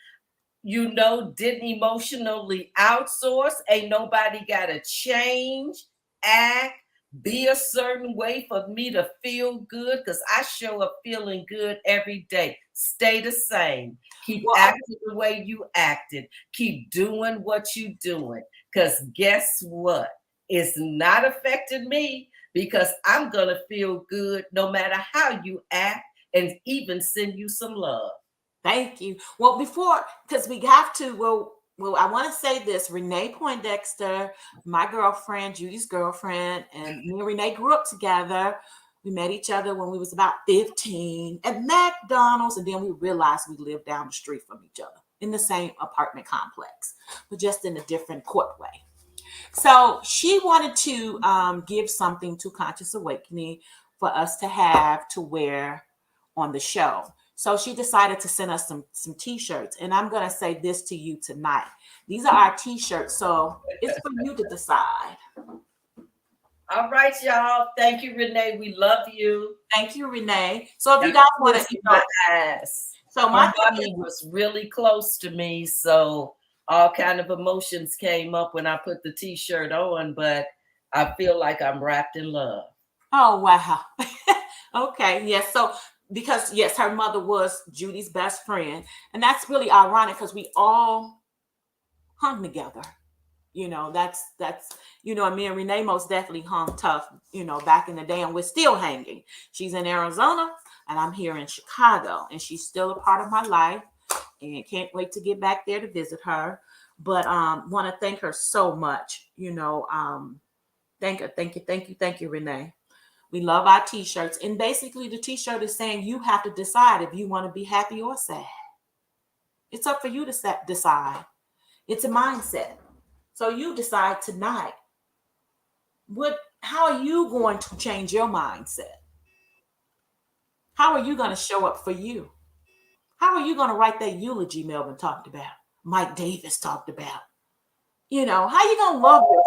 didn't emotionally outsource. Ain't nobody got to change, act, be a certain way for me to feel good because I show up feeling good every day. Stay the same. Keep well, acting the way you acted. Keep doing what you doing. Because guess what? It's not affecting me because I'm going to feel good no matter how you act and even send you some love. thank you. Well, before, because we have to, well, well, I want to say this. Renee Poindexter, my girlfriend, Judy's girlfriend, and me and Renee grew up together. We met each other when we was about 15 at McDonald's, and then we realized we lived down the street from each other in the same apartment complex, but just in a different courtway. So she wanted to give something to Conscious Awakening for us to have to wear on the show. So she decided to send us some t-shirts. And I'm going to say this to you tonight. These are our t-shirts. So it's for you to decide. All right, y'all. Thank you, Renee. We love you. Thank you, Renee. So if you God guys want to, kiss my ass. so My my thing is, mommy was really close to me, so all kind of emotions came up when I put the t-shirt on, but I feel like I'm wrapped in love. oh, wow. Okay. Yes. So because yes, her mother was Judy's best friend. And that's really ironic because we all hung together. That's and me and Renee most definitely hung tough, back in the day, and we're still hanging. She's in Arizona and I'm here in Chicago, and she's still a part of my life, and can't wait to get back there to visit her. But want to thank her so much. Thank her, thank you, Renee. We love our t-shirts, and basically the t-shirt is saying you have to decide if you want to be happy or sad. It's up for you to decide. It's a mindset. So you decide tonight, how are you going to change your mindset? How are you going to show up for you? How are you going to write that eulogy Melvin talked about, Mike Davis talked about? How you going to love yourself?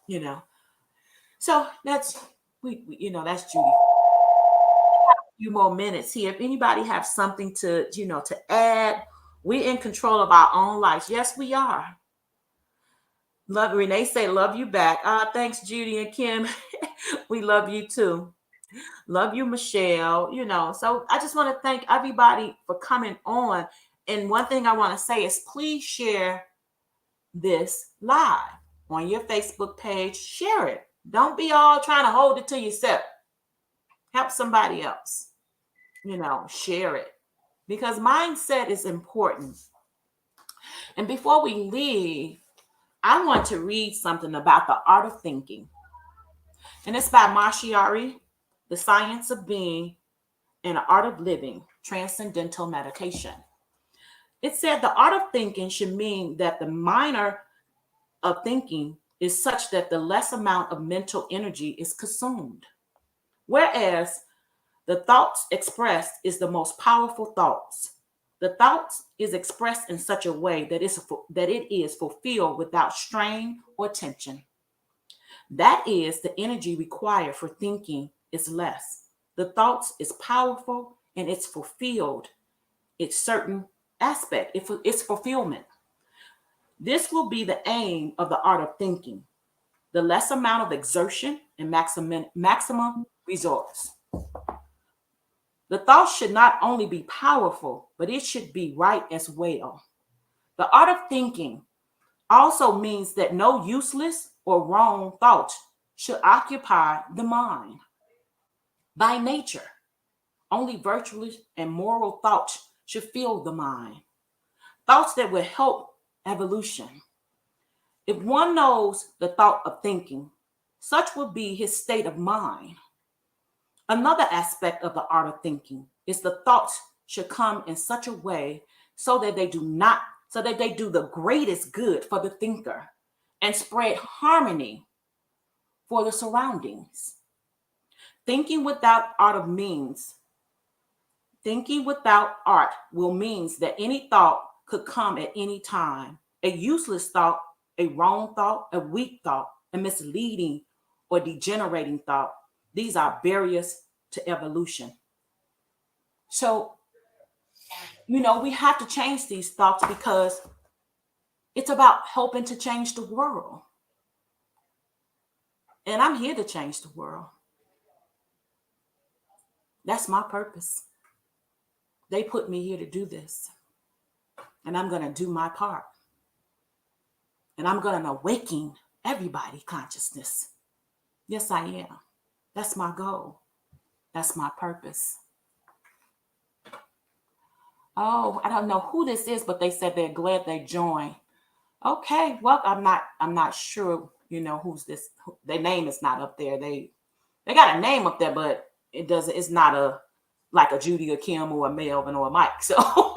you know so that's that's Judy. A few more minutes here. If anybody have something to add, we're in control of our own lives. Yes, we are. Love Renee say love you back. Thanks, Judy and Kim. We love you too. Love you, Michelle. So I just want to thank everybody for coming on. And one thing I want to say is please share this live on your Facebook page. Share it. Don't be all trying to hold it to yourself. Help somebody else. Share it, because mindset is important. And before we leave, I want to read something about the art of thinking. And it's by Mashiari, The Science of Being and the Art of Living, Transcendental Meditation. It said the art of thinking should mean that the manner of thinking is such that the less amount of mental energy is consumed. Whereas the thoughts expressed is the most powerful thoughts. The thoughts is expressed in such a way that it is fulfilled without strain or tension. That is, the energy required for thinking is less. The thoughts is powerful and it's fulfilled. It's certain aspect. It's fulfillment. This will be the aim of the art of thinking. The less amount of exertion and maximum results. The thoughts should not only be powerful, but it should be right as well. The art of thinking also means that no useless or wrong thoughts should occupy the mind. By nature, only virtuous and moral thoughts should fill the mind. Thoughts that will help evolution. If one knows the thought of thinking, such will be his state of mind. Another aspect of the art of thinking is the thoughts should come in such a way so that they do the greatest good for the thinker and spread harmony for the surroundings. Thinking without art of means, Thinking without art will means that any thought could come at any time. A useless thought, a wrong thought, a weak thought, a misleading or degenerating thought. These are barriers to evolution. So, we have to change these thoughts because it's about helping to change the world. And I'm here to change the world. That's my purpose. They put me here to do this. And I'm going to do my part. And I'm going to awaken everybody consciousness. Yes, I am. That's my goal. That's my purpose. Oh, I don't know who this is, but they said they're glad they joined. Okay, well, I'm not sure, who's this. Their name is not up there. They got a name up there, but it's not a like a Judy or Kim or a Melvin or a Mike. So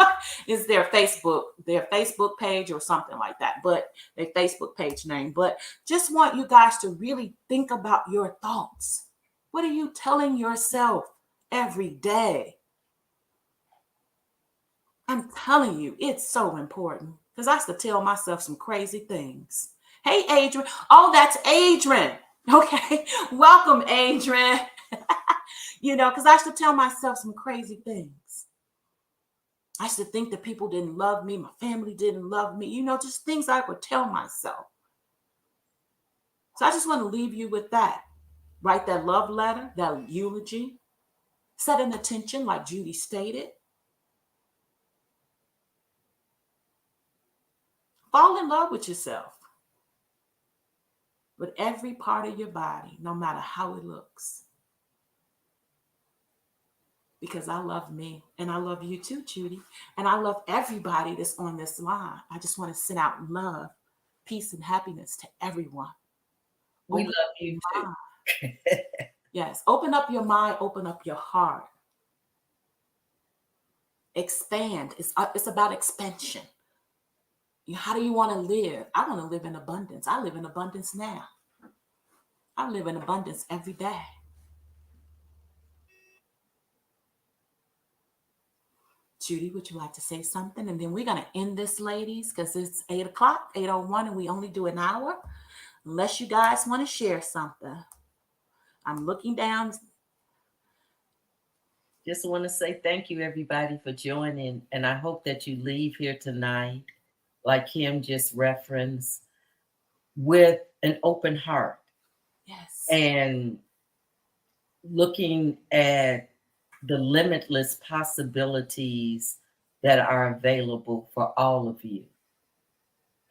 it's their Facebook page or something like that. But their Facebook page name. But just want you guys to really think about your thoughts. What are you telling yourself every day? I'm telling you, it's so important because I used to tell myself some crazy things. Hey, Adrian. Oh, that's Adrian. Okay. Welcome, Adrian. Because I used to tell myself some crazy things. I used to think that people didn't love me, my family didn't love me, just things I would tell myself. So I just want to leave you with that. Write that love letter, that eulogy, set an intention, like Judy stated. Fall in love with yourself, with every part of your body, no matter how it looks. Because I love me and I love you too, Judy. And I love everybody that's on this line. I just want to send out love, peace, and happiness to everyone. We Open love up your you mind. too. Yes, open up your mind, open up your heart. Expand. It's about expansion. How do you want to live? I want to live in abundance. I live in abundance now. I live in abundance every day. Judy, would you like to say something? And then we're going to end this, ladies, because it's 8 o'clock, 8:01, and we only do an hour. Unless you guys want to share something. I'm looking down. Just want to say thank you, everybody, for joining. And I hope that you leave here tonight, like Kim just referenced, with an open heart Yes. and looking at the limitless possibilities that are available for all of you.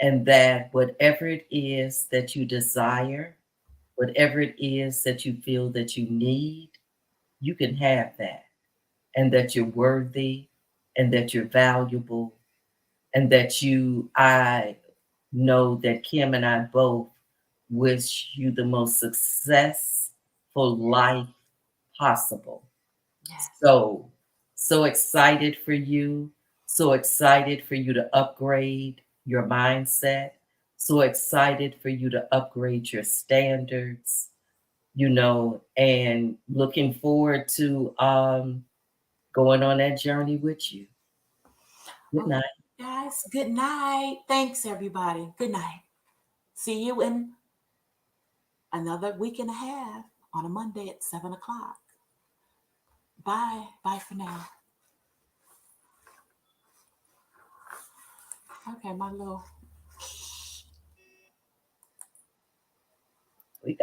And that whatever it is that you desire, whatever it is that you feel that you need, you can have that. And that you're worthy and that you're valuable and that I know that Kim and I both wish you the most successful life possible. Yes. So excited for you, so excited for you to upgrade your mindset, so excited for you to upgrade your standards, and looking forward to going on that journey with you. Good Okay, night. guys. Good night. Thanks, everybody. Good night. See you in another week and a half on a Monday at 7 o'clock. Bye. Bye for now. Okay, my little